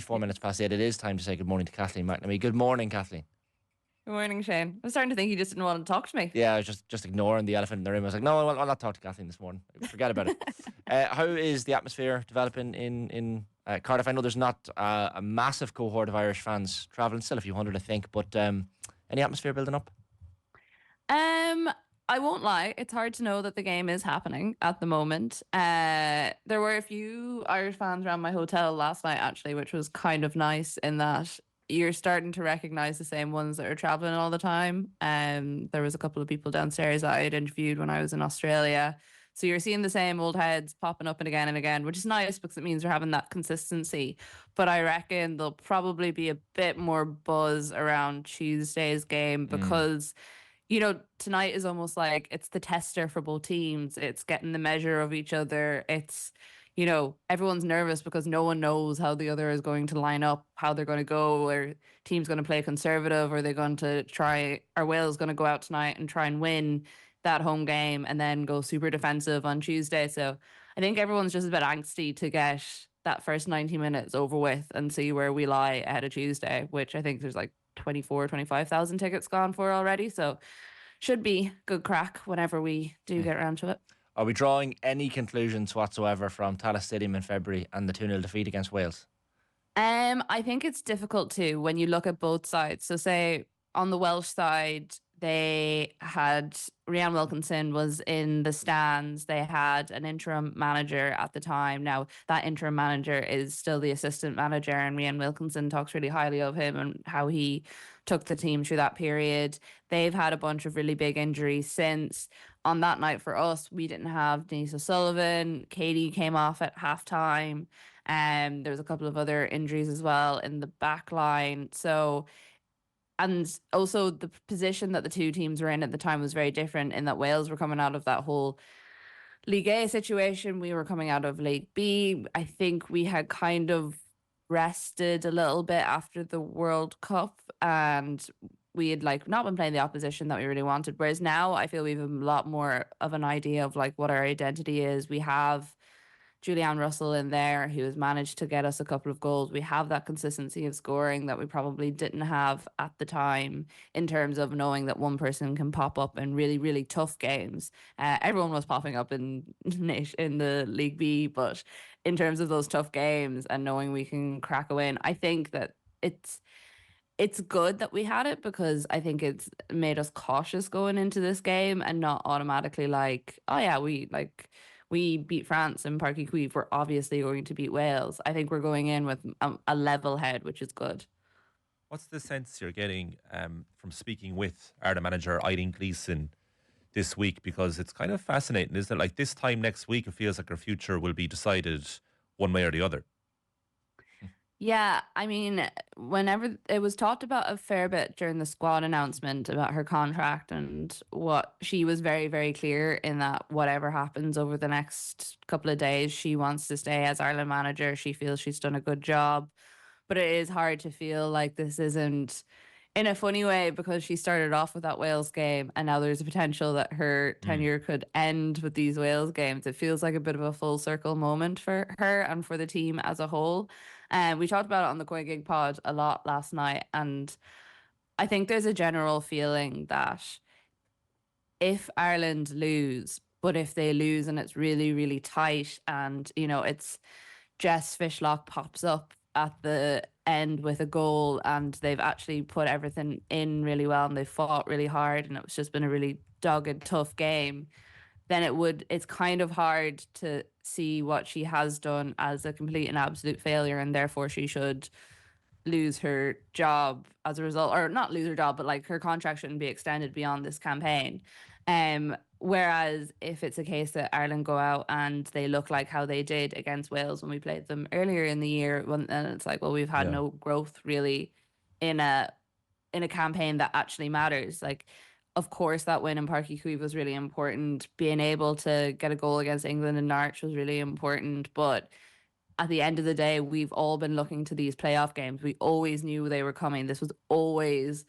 24 minutes past 8. It is time to say good morning to Kathleen McNamee. Good morning, Kathleen. Good morning, Shane. I'm starting to think you just didn't want to talk to me. Yeah, I was just ignoring the elephant in the room. I was like, no, I'll not talk to Kathleen this morning. Forget about it. How is the atmosphere developing in Cardiff? I know there's not a massive cohort of Irish fans travelling, still a few hundred, I think, but any atmosphere building up? I won't lie, it's hard to know that the game is happening at the moment. There were a few Irish fans around my hotel last night, actually, which was kind of nice in that you're starting to recognise the same ones that are travelling all the time. There was a couple of people downstairs that I had interviewed when I was in Australia. So you're seeing the same old heads popping up and again, which is nice because it means we're having that consistency. But I reckon there'll probably be a bit more buzz around Tuesday's game because tonight is almost like it's the tester for both teams. It's getting the measure of each other. It's, everyone's nervous because no one knows how the other is going to line up, how they're going to go, or team's going to play conservative, or they're going to Wales going to go out tonight and try and win that home game and then go super defensive on Tuesday. So I think everyone's just a bit angsty to get that first 90 minutes over with and see where we lie ahead of Tuesday, which I think there's like 25,000 tickets gone for already. So should be good crack whenever we do get around to it. Are we drawing any conclusions whatsoever from Tallaght Stadium in February and the 2-0 defeat against Wales? I think it's difficult to when you look at both sides. So say on the Welsh side, they had Rhian Wilkinson was in the stands. They had an interim manager at the time. Now, that interim manager is still the assistant manager, and Rhian Wilkinson talks really highly of him and how he took the team through that period. They've had a bunch of really big injuries since. On that night for us, we didn't have Denise O'Sullivan. Katie came off at halftime. There was a couple of other injuries as well in the back line. And also the position that the two teams were in at the time was very different in that Wales were coming out of that whole League A situation. We were coming out of League B. I think we had kind of rested a little bit after the World Cup and we had not been playing the opposition that we really wanted. Whereas now I feel we have a lot more of an idea of what our identity is. We have Julianne Russell in there who has managed to get us a couple of goals. We have that consistency of scoring that we probably didn't have at the time in terms of knowing that one person can pop up in really, really tough games. Everyone was popping up in the League B, but in terms of those tough games and knowing we can crack a win, I think that it's good that we had it because I think it's made us cautious going into this game and not automatically we beat France in Parc y Cuivre, we're obviously going to beat Wales. I think we're going in with a level head, which is good. What's the sense you're getting from speaking with Ireland manager Eileen Gleeson this week? Because it's kind of fascinating, isn't it? This time next week, it feels like our future will be decided one way or the other. Yeah, I mean, whenever it was talked about a fair bit during the squad announcement about her contract and what she was very, very clear in that whatever happens over the next couple of days, she wants to stay as Ireland manager. She feels she's done a good job, but it is hard to feel like this isn't in a funny way because she started off with that Wales game and now there's a potential that her tenure could end with these Wales games. It feels like a bit of a full circle moment for her and for the team as a whole. We talked about it on the Koi Gig pod a lot last night, and I think there's a general feeling that if Ireland lose, but if they lose and it's really, really tight and, it's Jess Fishlock pops up at the end with a goal and they've actually put everything in really well and they've fought really hard and it's just been a really dogged, tough game, then it's kind of hard to see what she has done as a complete and absolute failure and therefore she should lose her job as a result, or not lose her job, but her contract shouldn't be extended beyond this campaign. Whereas if it's a case that Ireland go out and they look like how they did against Wales when we played them earlier in the year, then it's we've had no growth really in a campaign that actually matters. Of course, that win in Parc y Cuivre was really important. Being able to get a goal against England in Norwich was really important. But at the end of the day, we've all been looking to these playoff games. We always knew they were coming. This was always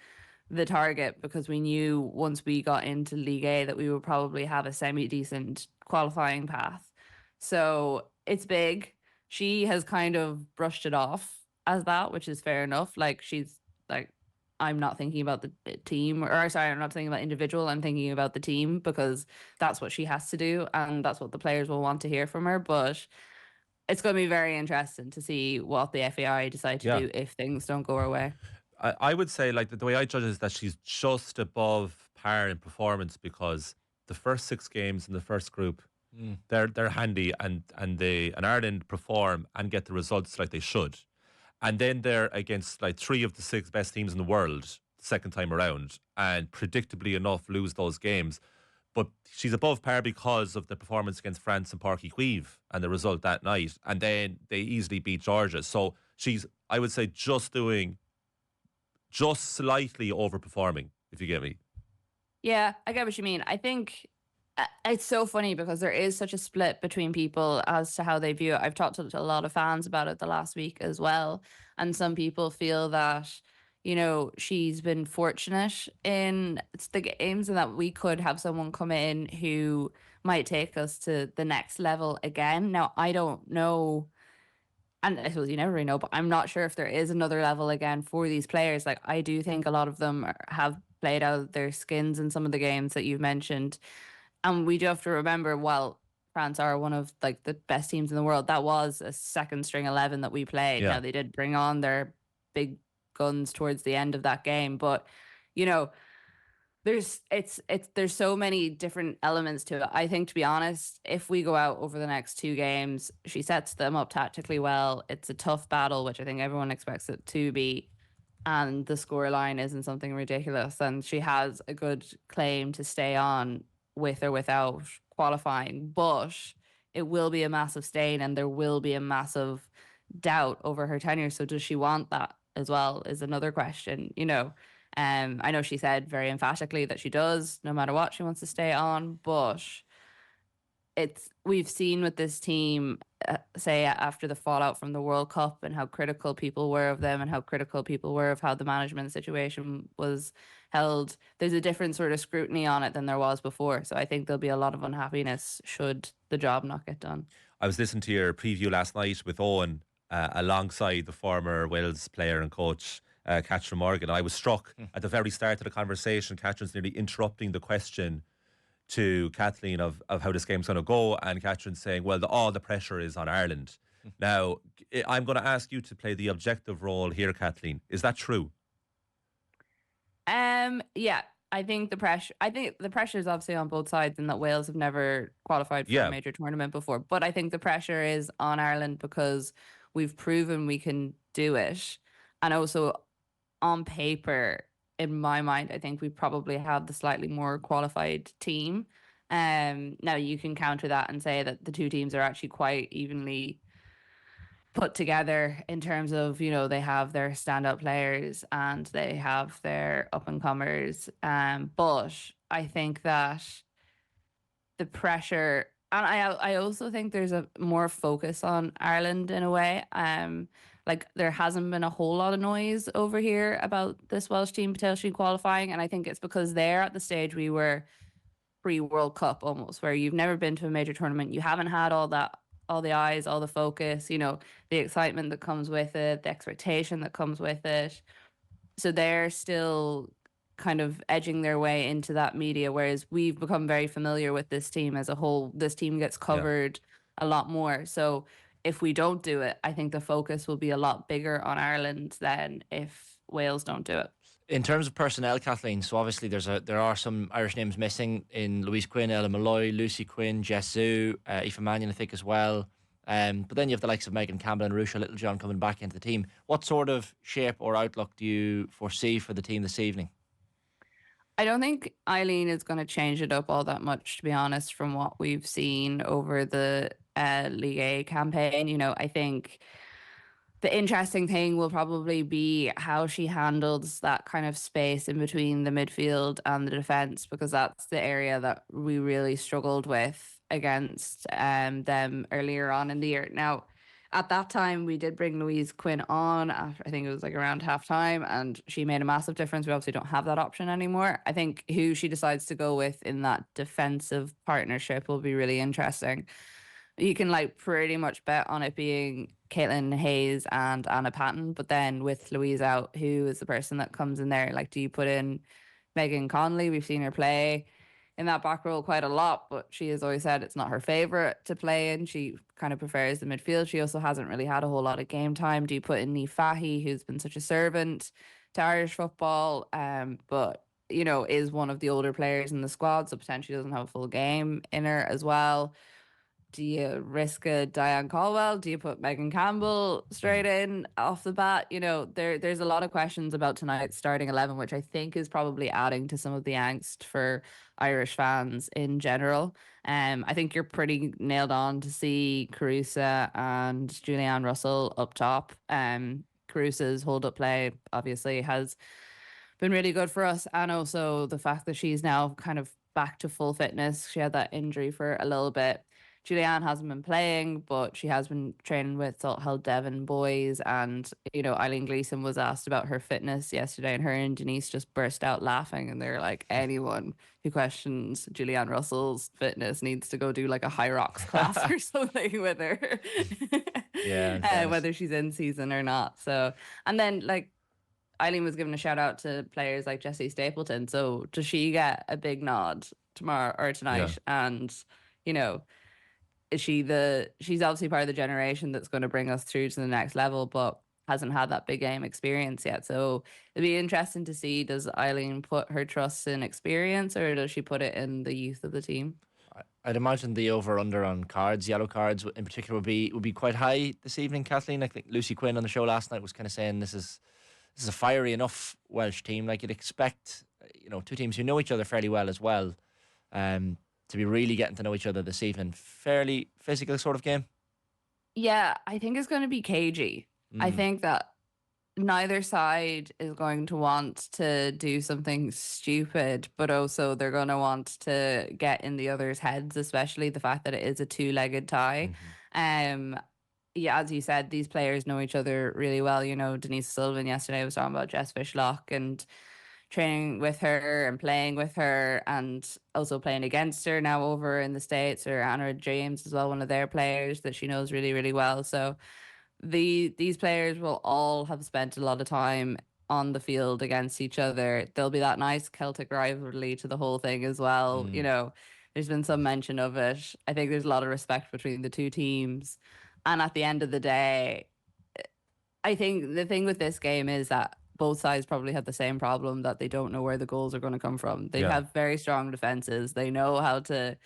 the target because we knew once we got into League A that we would probably have a semi-decent qualifying path. So it's big. She has kind of brushed it off as that, which is fair enough. Like she's like, I'm not thinking about the team, or sorry, I'm not thinking about individual. I'm thinking about the team because that's what she has to do, and that's what the players will want to hear from her. But it's going to be very interesting to see what the FAI decide to Yeah. do if things don't go her way. I would say, like, the way I judge it is that she's just above par in performance because the first 6 games in the first group, they're handy, and Ireland perform and get the results like they should. And then they're against like 3 of the 6 best teams in the world the second time around, and predictably enough lose those games. But she's above par because of the performance against France and Parky Queeve and the result that night. And then they easily beat Georgia. So she's, I would say, just slightly overperforming, if you get me. Yeah, I get what you mean. I think it's so funny because there is such a split between people as to how they view it. I've talked to a lot of fans about it the last week as well. And some people feel that, you know, she's been fortunate in the games and that we could have someone come in who might take us to the next level again. Now, I don't know. And I suppose you never really know, but I'm not sure if there is another level again for these players. Like, I do think a lot of them have played out their skins in some of the games that you've mentioned. And we do have to remember, while France are one of like the best teams in the world, that was a second string 11 that we played. Yeah. Now, they did bring on their big guns towards the end of that game, but you know, there's so many different elements to it. I think, to be honest, if we go out over the next 2 games, she sets them up tactically well. It's a tough battle, which I think everyone expects it to be, and the scoreline isn't something ridiculous, and she has a good claim to stay on with or without qualifying. But it will be a massive stain, and there will be a massive doubt over her tenure. So does she want that as well, is another question, you know. I know she said very emphatically that she does, no matter what, she wants to stay on. But we've seen with this team, say after the fallout from the World Cup and how critical people were of them and how critical people were of how the management situation was held. There's a different sort of scrutiny on it than there was before. So I think there'll be a lot of unhappiness should the job not get done. I was listening to your preview last night with Owen alongside the former Wales player and coach, Catherine Morgan. I was struck at the very start of the conversation. Catherine's nearly interrupting the question to Kathleen of how this game's going to go, and Catherine's saying, well, all the pressure is on Ireland. Now, I'm going to ask you to play the objective role here, Kathleen. Is that true? Yeah, I think the pressure is obviously on both sides, and that Wales have never qualified for a major tournament before. But I think the pressure is on Ireland because we've proven we can do it, and also on paper, in my mind, I think we probably have the slightly more qualified team. Now you can counter that and say that the 2 teams are actually quite evenly put together in terms of, you know, they have their stand-up players and they have their up-and-comers. But I think that the pressure, and I also think there's a more focus on Ireland in a way. Like, there hasn't been a whole lot of noise over here about this Welsh team potentially qualifying, and I think it's because they're at the stage we were pre-World Cup almost, where you've never been to a major tournament, you haven't had all the eyes, all the focus, you know, the excitement that comes with it, the expectation that comes with it. So they're still kind of edging their way into that media, whereas we've become very familiar with this team as a whole. This team gets covered a lot more. So if we don't do it, I think the focus will be a lot bigger on Ireland than if Wales don't do it. In terms of personnel, Kathleen, so obviously there are some Irish names missing in Louise Quinn, Ella Malloy, Lucy Quinn, Jess Zhu, Aoife Mannion, I think, as well. But then you have the likes of Megan Campbell and Rusha Littlejohn coming back into the team. What sort of shape or outlook do you foresee for the team this evening? I don't think Eileen is going to change it up all that much, to be honest, from what we've seen over the League A campaign. You know, I think the interesting thing will probably be how she handles that kind of space in between the midfield and the defence, because that's the area that we really struggled with against them earlier on in the year. Now, at that time, we did bring Louise Quinn on, after, I think it was like around half time, and she made a massive difference. We obviously don't have that option anymore. I think who she decides to go with in that defensive partnership will be really interesting. You can like pretty much bet on it being Caitlin Hayes and Anna Patton, but then with Louise out, who is the person that comes in there? Like, do you put in Megan Conley? We've seen her play in that back row quite a lot, but she has always said it's not her favorite to play in. She kind of prefers the midfield. She also hasn't really had a whole lot of game time. Do you put in Niamh Fahey, who's been such a servant to Irish football, but you know, is one of the older players in the squad, so potentially doesn't have a full game in her as well. Do you risk a Diane Caldwell? Do you put Megan Campbell straight in off the bat? You know, there's a lot of questions about tonight's starting 11, which I think is probably adding to some of the angst for Irish fans in general. I think you're pretty nailed on to see Carusa and Julianne Russell up top. Carusa's hold-up play obviously has been really good for us, and also the fact that she's now kind of back to full fitness. She had that injury for a little bit. Julianne hasn't been playing, but she has been training with Salt Hill Devon boys. And, you know, Eileen Gleeson was asked about her fitness yesterday, and her and Denise just burst out laughing. And they're like, anyone who questions Julianne Russell's fitness needs to go do like a high rocks class or something with her. Yeah. Whether she's in season or not. So, and then like, Eileen was giving a shout out to players like Jessie Stapleton. So does she get a big nod tomorrow or tonight? Yeah. And, you know, she's obviously part of the generation that's going to bring us through to the next level, but hasn't had that big game experience yet. So it'll be interesting to see, does Eileen put her trust in experience, or does she put it in the youth of the team? I'd imagine the over-under on cards, yellow cards in particular, would be quite high this evening, Kathleen. I think Lucy Quinn on the show last night was kind of saying this is a fiery enough Welsh team. Like, you'd expect, you know, two teams who know each other fairly well as well, to be really getting to know each other this evening. Fairly physical sort of game. Yeah, I think it's going to be cagey. I think that neither side is going to want to do something stupid, but also they're going to want to get in the other's heads, especially the fact that it is a two-legged tie. Yeah, as you said, these players know each other really well. You know, Denise Sullivan yesterday was talking about Jess Fishlock and training with her and playing with her, and also playing against her now over in the States, or Anna James as well, one of their players that she knows really, really well. So these players will all have spent a lot of time on the field against each other. There'll be that nice Celtic rivalry to the whole thing as well. You know, there's been some mention of it. I think there's a lot of respect between the two teams. And at the end of the day, I think the thing with this game is that both sides probably have the same problem, that they don't know where the goals are going to come from. They have very strong defenses. They know how to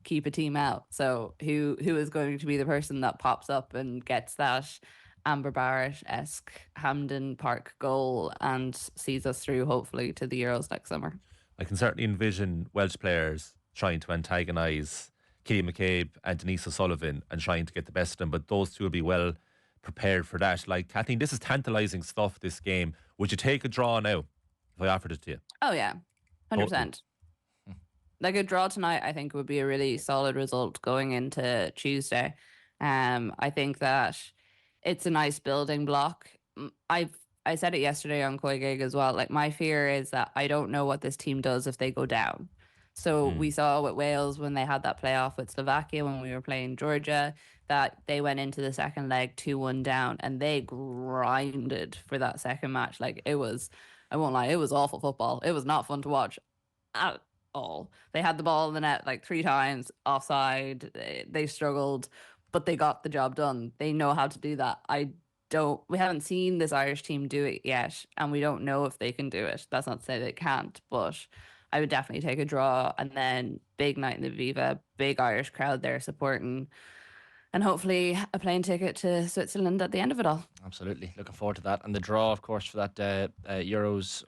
keep a team out. So who is going to be the person that pops up and gets that Amber Barrett-esque Hampden Park goal and sees us through, hopefully, to the Euros next summer? I can certainly envision Welsh players trying to antagonise Kitty McCabe and Denise O'Sullivan and trying to get the best of them, but those two will be well prepared for that. Like, Kathleen, this is tantalising stuff, this game. Would you take a draw now if I offered it to you? Oh yeah, 100%. Like, a draw tonight, I think, would be a really solid result going into Tuesday. I think that it's a nice building block. I said it yesterday on Koi Gig as well. Like, my fear is that I don't know what this team does if they go down. So we saw with Wales when they had that playoff with Slovakia, when we were playing Georgia, that they went into the second leg 2-1 down, and they grinded for that second match. Like, it was, I won't lie, it was awful football. It was not fun to watch at all. They had the ball in the net like 3 times, offside. They struggled, but they got the job done. They know how to do that. We haven't seen this Irish team do it yet, and we don't know if they can do it. That's not to say they can't, but I would definitely take a draw, and then big night in the Viva, big Irish crowd there supporting, and hopefully a plane ticket to Switzerland at the end of it all. Absolutely. Looking forward to that. And the draw, of course, for that Euros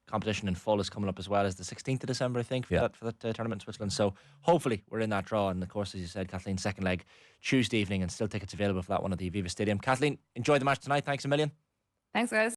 competition in full is coming up as well, as the 16th of December, I think, for that tournament in Switzerland. So hopefully we're in that draw. And of course, as you said, Kathleen, second leg Tuesday evening, and still tickets available for that one at the Aviva Stadium. Kathleen, enjoy the match tonight. Thanks a million. Thanks, guys.